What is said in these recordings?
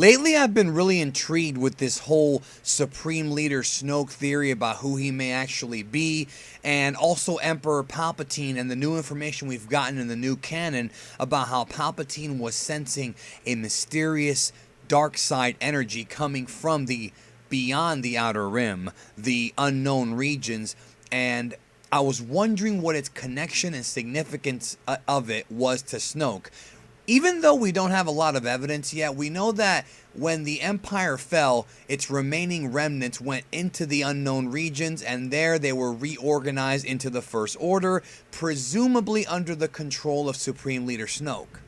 Lately, I've been really intrigued with this whole Supreme Leader Snoke theory about who he may actually be, and also Emperor Palpatine and the new information we've gotten in the new canon about how Palpatine was sensing a mysterious dark side energy coming from the beyond the Outer Rim, the unknown regions, and I was wondering what its connection and significance of it was to Snoke. Even though we don't have a lot of evidence yet, we know that when the Empire fell, its remaining remnants went into the unknown regions, and there they were reorganized into the First Order, presumably under the control of Supreme Leader Snoke.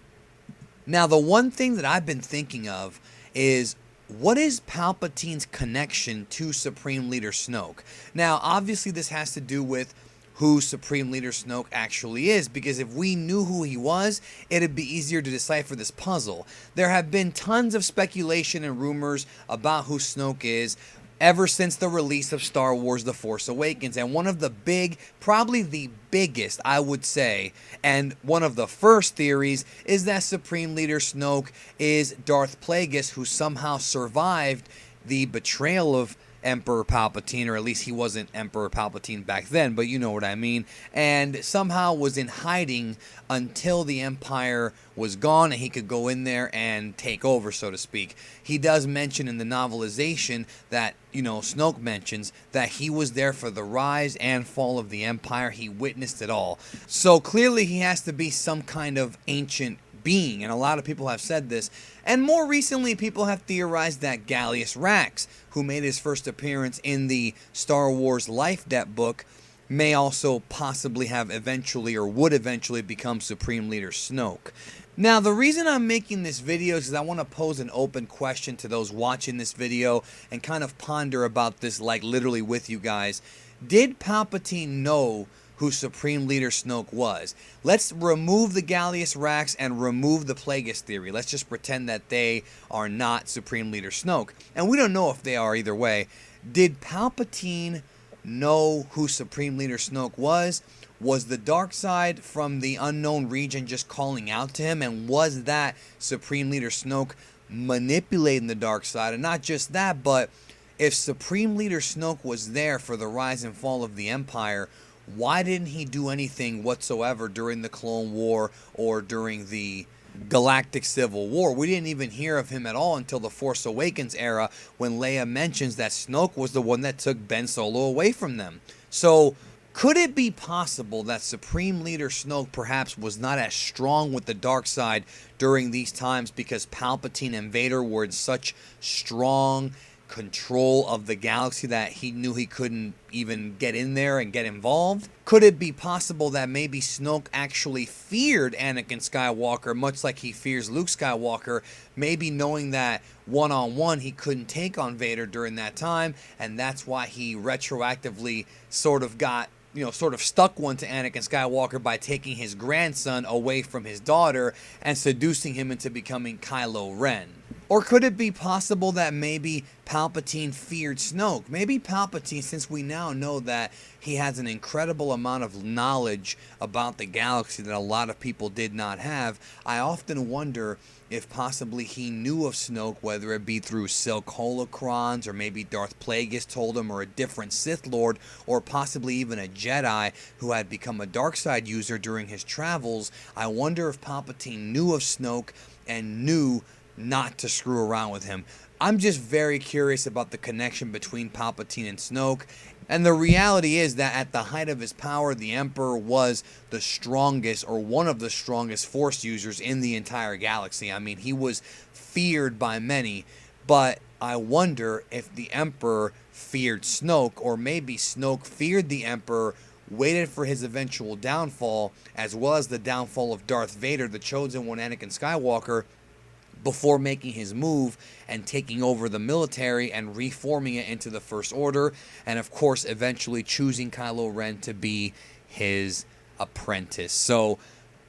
Now, the one thing that I've been thinking of is, what is Palpatine's connection to Supreme Leader Snoke? Now, obviously this has to do with who Supreme Leader Snoke actually is, because if we knew who he was, it'd be easier to decipher this puzzle. There have been tons of speculation and rumors about who Snoke is ever since the release of Star Wars The Force Awakens, and one of the big, probably the biggest, I would say, and one of the first theories is that Supreme Leader Snoke is Darth Plagueis, who somehow survived the betrayal of Emperor Palpatine, or at least he wasn't Emperor Palpatine back then, but you know what I mean, and somehow was in hiding until the Empire was gone and he could go in there and take over, so to speak. He does mention in the novelization that, Snoke mentions that he was there for the rise and fall of the Empire. He witnessed it all. So clearly he has to be some kind of ancient being, and a lot of people have said this. And more recently, people have theorized that Gallius Rax, who made his first appearance in the Star Wars Life Debt book, may also possibly have eventually, or would eventually, become Supreme Leader Snoke. Now, the reason I'm making this video is I want to pose an open question to those watching this video and kind of ponder about this, like, literally with you guys. Did Palpatine know who Supreme Leader Snoke was? Let's remove the Gallius Rax and remove the Plagueis theory. Let's just pretend that they are not Supreme Leader Snoke. And we don't know if they are either way. Did Palpatine know who Supreme Leader Snoke was? Was the dark side from the unknown region just calling out to him? And was that Supreme Leader Snoke manipulating the dark side? And not just that, but if Supreme Leader Snoke was there for the rise and fall of the Empire, why didn't he do anything whatsoever during the Clone War or during the Galactic Civil War? We didn't even hear of him at all until the Force Awakens era, when Leia mentions that Snoke was the one that took Ben Solo away from them. So, could it be possible that Supreme Leader Snoke perhaps was not as strong with the dark side during these times because Palpatine and Vader were in such strong control of the galaxy that he knew he couldn't even get in there and get involved? Could it be possible that maybe Snoke actually feared Anakin Skywalker, much like he fears Luke Skywalker, maybe knowing that one-on-one he couldn't take on Vader during that time, and that's why he retroactively sort of stuck one to Anakin Skywalker by taking his grandson away from his daughter and seducing him into becoming Kylo Ren? Or could it be possible that maybe Palpatine feared Snoke? Maybe Palpatine, since we now know that he has an incredible amount of knowledge about the galaxy that a lot of people did not have, I often wonder if possibly he knew of Snoke, whether it be through Silk holocrons, or maybe Darth Plagueis told him, or a different Sith Lord, or possibly even a Jedi who had become a dark side user during his travels. I wonder if Palpatine knew of Snoke and knew not to screw around with him. I'm just very curious about the connection between Palpatine and Snoke. And the reality is that at the height of his power, the Emperor was the strongest, or one of the strongest Force users in the entire galaxy. I mean, he was feared by many, but I wonder if the Emperor feared Snoke, or maybe Snoke feared the Emperor, waited for his eventual downfall, as well as the downfall of Darth Vader, the chosen one, Anakin Skywalker, before making his move and taking over the military and reforming it into the First Order, and of course eventually choosing Kylo Ren to be his apprentice. So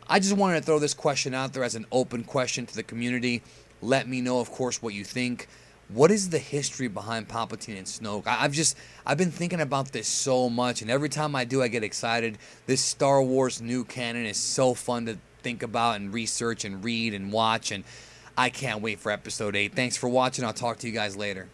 I just wanted to throw this question out there as an open question to the community. Let me know, of course, what you think. What is the history behind Palpatine and Snoke? I've been thinking about this so much, and every time I do, I get excited. This Star Wars new canon is so fun to think about and research and read and watch, and I can't wait for episode 8. Thanks for watching. I'll talk to you guys later.